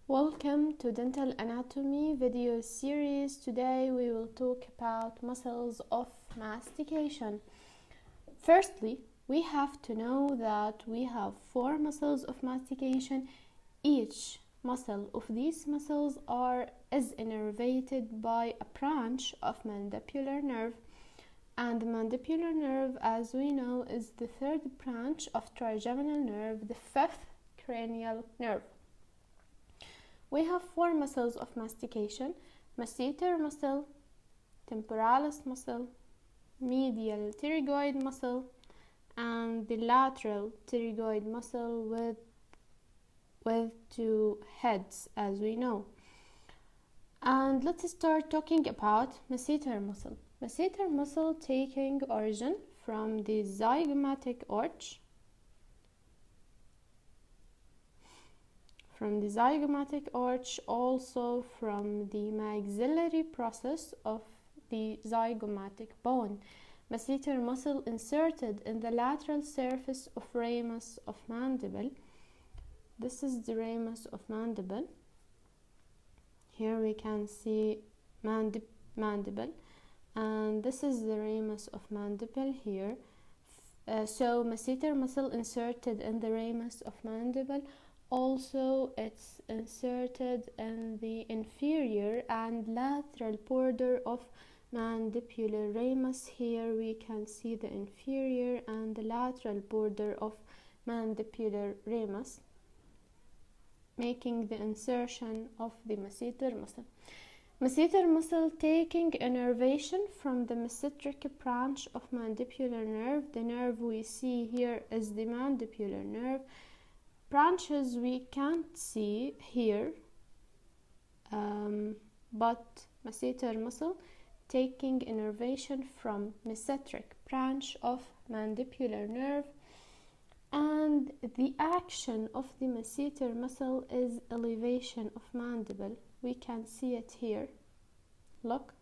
Welcome to Dental Anatomy video series. Today we will talk about muscles of mastication. Firstly, we have to know that we have 4 muscles of mastication. Each muscle of these muscles is innervated by a branch of mandibular nerve, and the mandibular nerve, as we know, is the 3rd branch of trigeminal nerve, the 5th cranial nerve. We have 4 muscles of mastication: masseter muscle, temporalis muscle, medialpterygoid muscle, and the lateral pterygoid muscle with 2 heads, as we know. And let's start talking about masseter muscle. Masseter muscle taking origin from the zygomatic arch, also from the maxillary process of the zygomatic bone. Masseter muscle inserted in the lateral surface of ramus of mandible. This is the ramus of mandible. Here we can see mandible, and this is the ramus of mandible here. So masseter muscle inserted in the ramus of mandible. Also, it's inserted in the inferior and lateral border of mandibular ramus. Here we can see the inferior and the lateral border of mandibular ramus, making the insertion of the masseter muscle. Masseter muscle taking innervation from the mesenteric branch of mandibular nerve. The nerve we see here is the mandibular nerve. Branches we can't see here, but masseter muscle taking innervation from mesenteric branch of mandibular nerve, and the action of the masseter muscle is elevation of mandible. We can see it here. Look,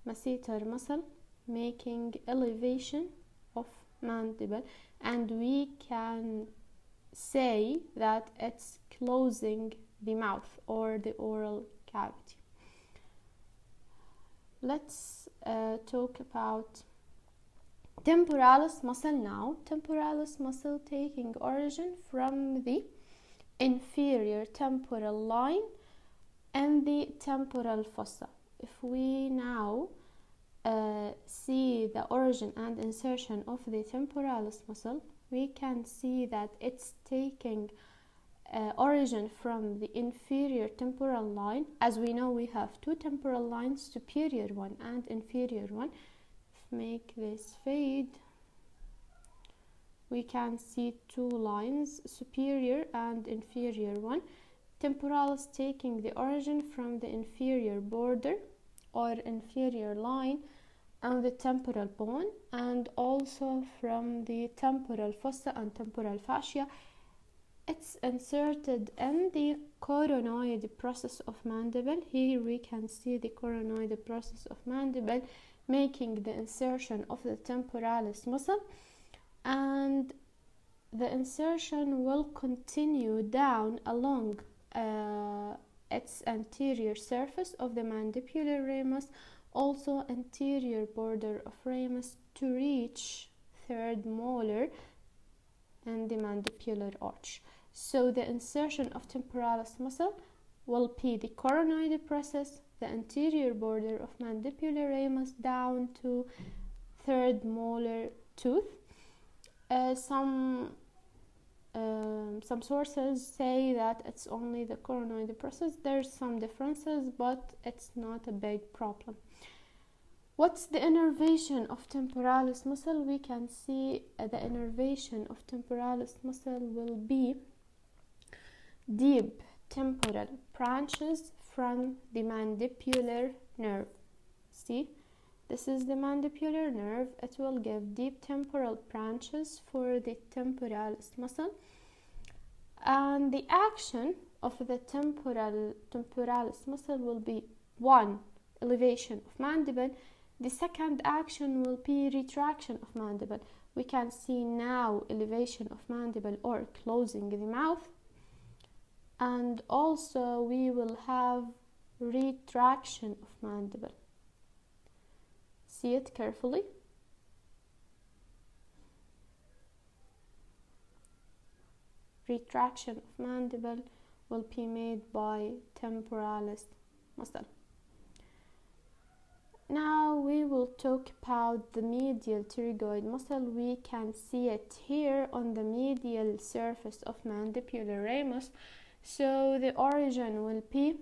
masseter muscle making elevation of mandible, and we can say that it's closing the mouth or the oral cavity. Let's talk about temporalis muscle now. Temporalis muscle taking origin from the inferior temporal line and the temporal fossa. If we now see the origin and insertion of the temporalis muscle, we can see that it's taking origin from the inferior temporal line. As we know, we have 2 temporal lines, superior one and inferior one. Make this fade. We can see 2 lines, superior and inferior one. Temporalis taking the origin from the inferior border or inferior line and the temporal bone, and also from the temporal fossa and temporal fascia. It's inserted in the coronoid process of mandible. Here we can see the coronoid process of mandible, making the insertion of the temporalis muscle, and the insertion will continue down along its anterior surface of the mandibular ramus, also anterior border of ramus, to reach 3rd molar and the mandibular arch. So the insertion of temporalis muscle will be the coronoid process, the anterior border of mandibular ramus, down to 3rd molar tooth. Some sources say that it's only the coronoid process. There's some differences, but it's not a big problem. What's the innervation of temporalis muscle? We can see the innervation of temporalis muscle will be deep temporal branches from the mandibular nerve. See, this is the mandibular nerve. It will give deep temporal branches for the temporalis muscle, and the action of the temporalis muscle will be 1. Elevation of mandible. The second action will be retraction of mandible. We can see now elevation of mandible or closing the mouth, and also we will have retraction of mandible. See it carefully. Retraction of mandible will be made by temporalis muscle. Now we will talk about the medial pterygoid muscle. We can see it here on the medial surface of mandibular ramus. So the origin will be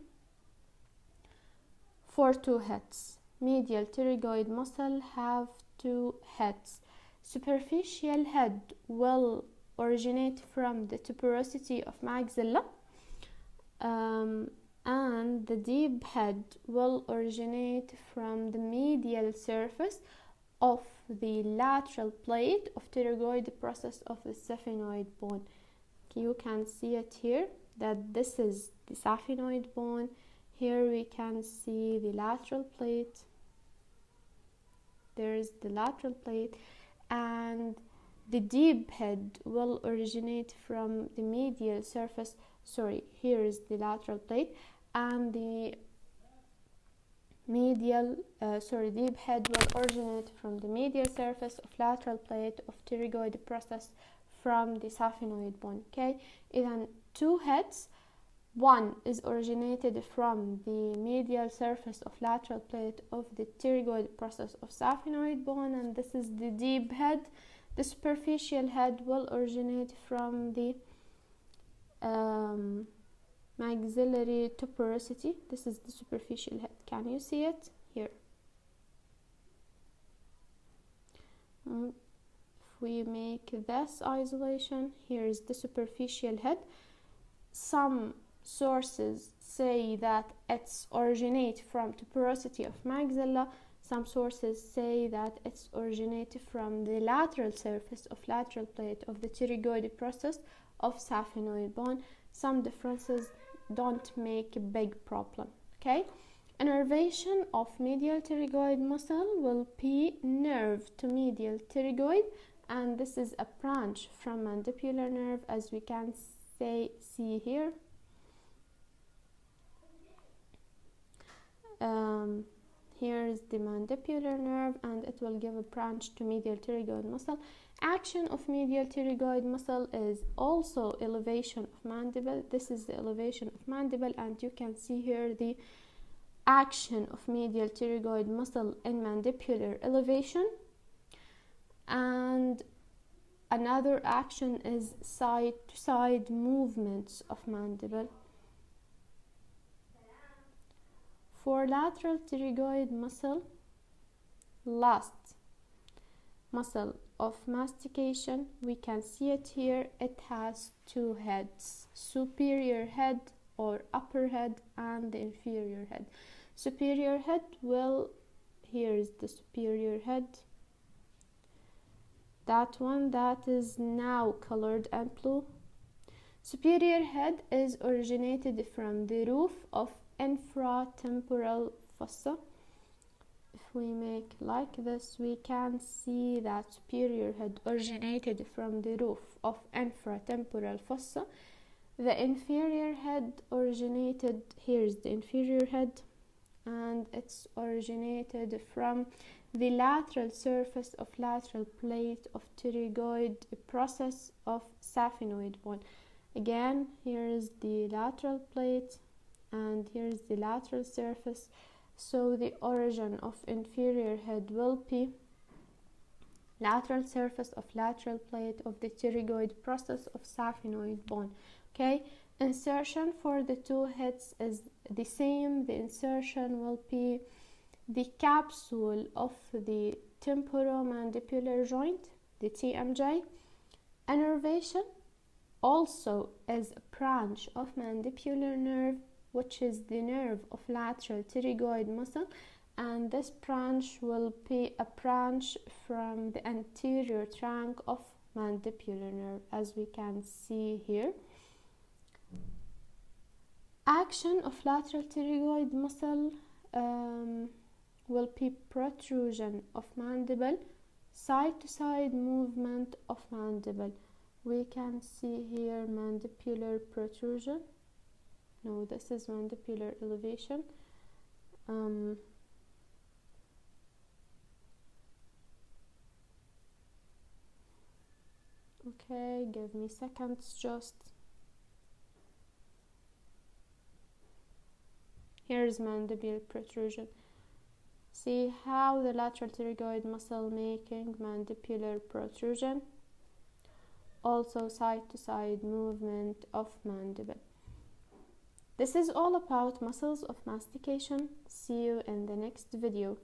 for two heads. Medial pterygoid muscle have two heads. Superficial head will originate from the tuberosity of maxilla, and the deep head will originate from the medial surface of the lateral plate of pterygoid process of the saphenoid bone. You can see it here that this is the saphenoid bone. Here we can see the lateral plate. There is the lateral plate, and the deep head will originate from the medial surface. Here is the lateral plate, and the deep head will originate from the medial surface of lateral plate of pterygoid process from the saphenoid bone. Okay, even two heads. One is originated from the medial surface of lateral plate of the pterygoid process of saphenoid bone, and this is the deep head. The superficial head will originate from the maxillary tuberosity. This is the superficial head. Can you see it here? If we make this isolation, here is the superficial head. Some sources say that it's originate from tuberosity of maxilla. Some sources say that it's originated from the lateral surface of lateral plate of the pterygoid process of saphenoid bone. Some differences don't make a big problem. Okay, innervation of medial pterygoid muscle will be nerve to medial pterygoid, and this is a branch from mandibular nerve, as we can see here. Here is the mandibular nerve, and it will give a branch to medial pterygoid muscle. Action of medial pterygoid muscle is also elevation of mandible. This is the elevation of mandible, and you can see here the action of medial pterygoid muscle in mandibular elevation. And another action is side to side movements of mandible. For lateral pterygoid muscle, last muscle of mastication, we can see it here. It has two heads, superior head or upper head, and the inferior head. Superior head here is the superior head. That one that is now colored and blue. Superior head is originated from the roof of infratemporal fossa. If we make like this, we can see that superior head originated from the roof of infratemporal fossa. The inferior head originated, here's the inferior head, and it's originated from the lateral surface of lateral plate of pterygoid process of saphenoid bone. Again, here is the lateral plate, and here's the lateral surface. So the origin of inferior head will be lateral surface of lateral plate of the pterygoid process of saphenoid bone. Okay, insertion for the two heads is the same. The insertion will be the capsule of the temporomandibular joint, the TMJ. Innervation also is a branch of mandibular nerve, which is the nerve of lateral pterygoid muscle, and this branch will be a branch from the anterior trunk of mandibular nerve, as we can see here. Action of lateral pterygoid muscle will be protrusion of mandible, Side to side movement of mandible. We can see here mandibular protrusion. No, this is mandibular elevation. Okay, give me seconds just. Here's mandibular protrusion. See how the lateral pterygoid muscle making mandibular protrusion. Also side to side movement of mandible. This is all about muscles of mastication. See you in the next video.